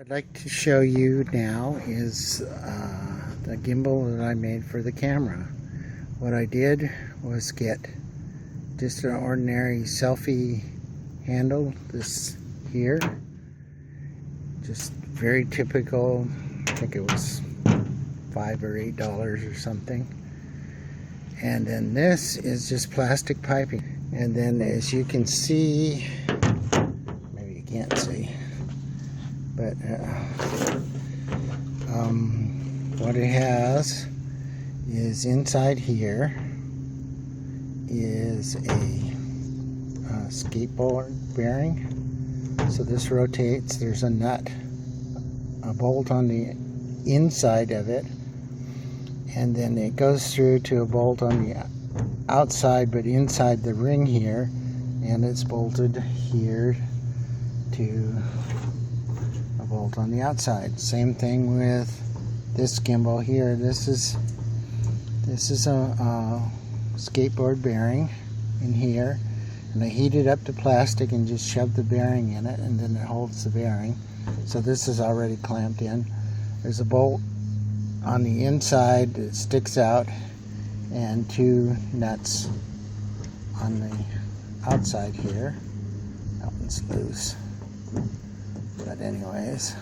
I'd like to show you now is the gimbal that I made for the camera. What I did was get just an ordinary selfie handle, this here, just very typical. I think it was $5 or $8 or something. And then this is just plastic piping. And then as you can see, maybe you can't see, but what it has is inside here is a skateboard bearing. So this rotates. There's a nut, a bolt on the inside of it, and then it goes through to a bolt on the outside but inside the ring here, and it's bolted here to a bolt on the outside. Same thing with this gimbal here. This is a skateboard bearing in here, and I heat it up to plastic and just shove the bearing in it, and then it holds the bearing. So this is already clamped in. There's a bolt on the inside that sticks out and two nuts on the outside here. That one's loose, but anyways,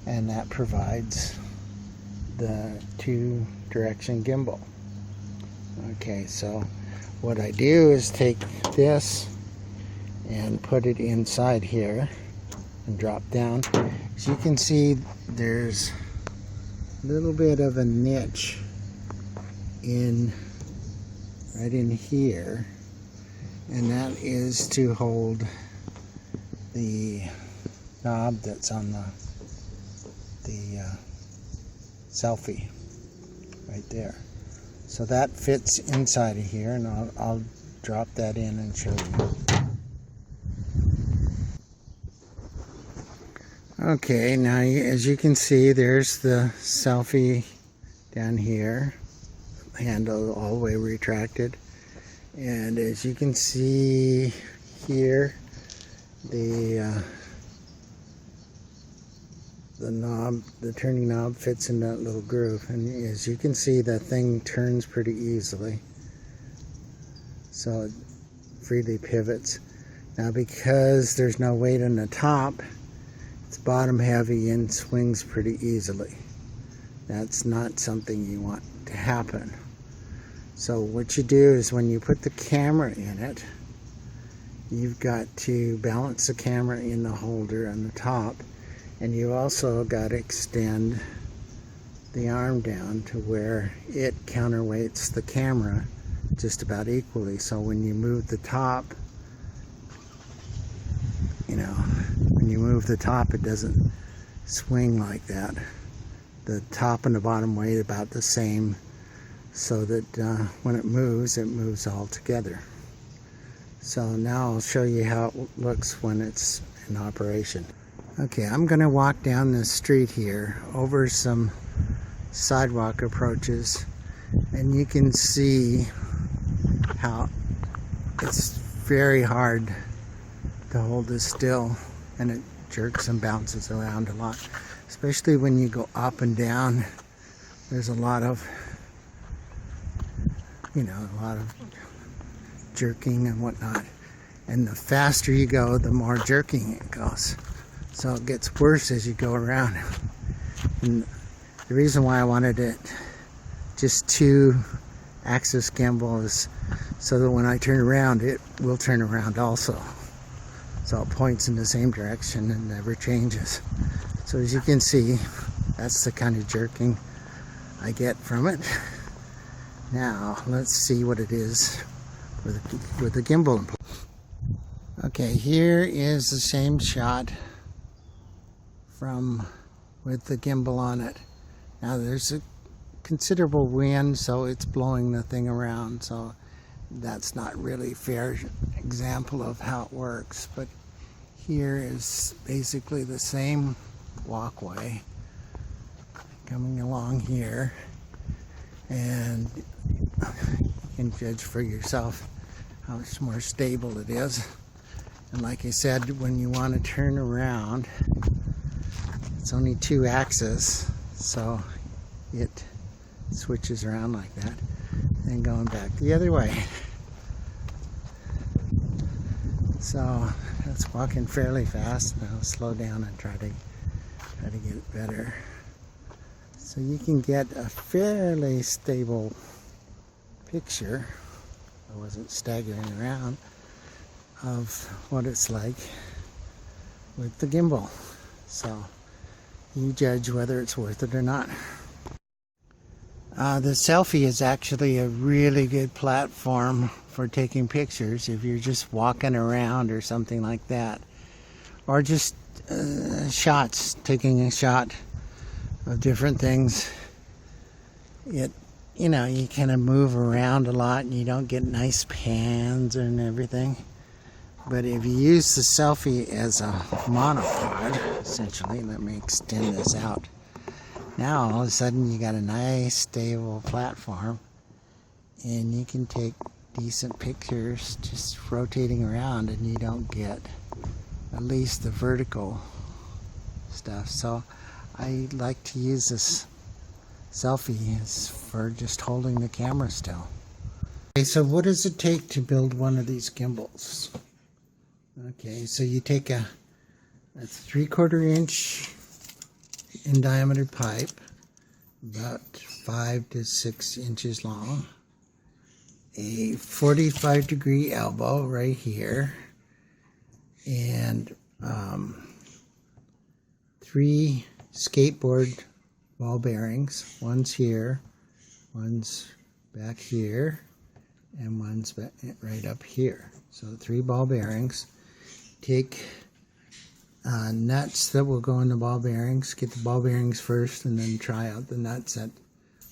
and that provides the two-direction gimbal. Okay, so what I do is take this and put it inside here and drop down. As you can see, there's a little bit of a niche right in here, and that is to hold the knob that's on the selfie right there. So that fits inside of here, and I'll drop that in and show you. Okay, now as you can see, there's the selfie down here, handle all the way retracted, and as you can see here, the knob, the turning knob, fits in that little groove, and as you can see, that thing turns pretty easily, so it freely pivots. Now because there's no weight on the top, it's bottom heavy and swings pretty easily. That's not something you want to happen. So what you do is when you put the camera in it, you've got to balance the camera in the holder on the top, and you also got to extend the arm down to where it counterweights the camera just about equally. So when you move the top, when you move the top, it doesn't swing like that. The top and the bottom weight about the same, so that when it moves all together. So now I'll show you how it looks when it's in operation. Okay, I'm going to walk down this street here over some sidewalk approaches, and you can see how it's very hard to hold this still, and it jerks and bounces around a lot, especially when you go up and down. There's a lot of jerking and whatnot, and the faster you go, the more jerking it goes, so it gets worse as you go around. And the reason why I wanted it just two-axis gimbal is so that when I turn around, it will turn around also, so it points in the same direction and never changes. So as you can see, that's the kind of jerking I get from it. Now let's see what it is with the gimbal. Okay, here is the same shot with the gimbal on it. Now there's a considerable wind, so it's blowing the thing around, so that's not really a fair example of how it works. But here is basically the same walkway coming along here, and you can judge for yourself how much more stable it is. And like I said, when you want to turn around, It's only 2 axes, so it switches around like that, and going back the other way. So it's walking fairly fast. Now slow down and try to get it better. So you can get a fairly stable picture. I wasn't staggering around, of what it's like with the gimbal. So you judge whether it's worth it or not. The Selfie is actually a really good platform for taking pictures if you're just walking around or something like that, or just shots, taking a shot of different things. You kind of move around a lot and you don't get nice pans and everything. But if you use the Selfie as a monopod, essentially, let me extend this out. Now all of a sudden you got a nice stable platform and you can take decent pictures just rotating around, and you don't get at least the vertical stuff. So I like to use this Selfie as for just holding the camera still. Okay, so what does it take to build one of these gimbals? Okay, so you take a 3/4 inch in diameter pipe, about 5 to 6 inches long, a 45-degree elbow right here, and 3 skateboard ball bearings. One's here, one's back here, and one's right up here. So 3 ball bearings. Take nuts that will go in the ball bearings. Get the ball bearings first and then try out the nuts at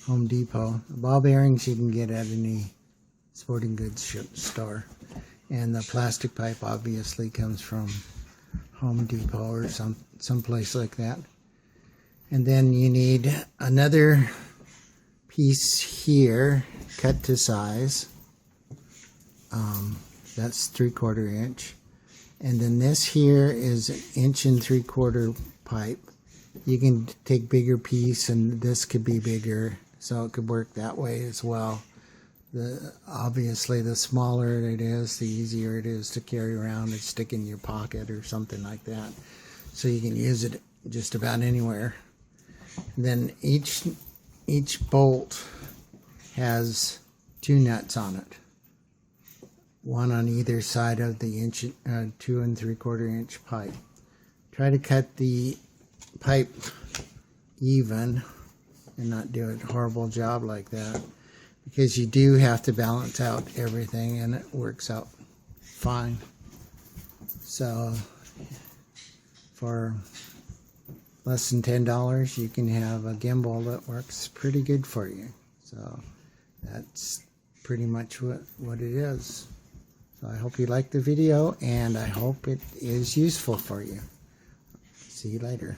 Home Depot. The ball bearings you can get at any sporting goods store. And the plastic pipe obviously comes from Home Depot or some place like that. And then you need another piece here, cut to size. That's 3/4 inch. And then this here is 1 3/4 inch pipe. You can take bigger piece, and this could be bigger, so it could work that way as well. Obviously, the smaller it is, the easier it is to carry around and stick in your pocket or something like that. So you can use it just about anywhere. And then each bolt has 2 nuts on it. One on either side of the 2 3/4 inch pipe. Try to cut the pipe even and not do a horrible job like that, because you do have to balance out everything, and it works out fine. So for less than $10 you can have a gimbal that works pretty good for you. So that's pretty much what it is. So I hope you liked the video, and I hope it is useful for you. See you later.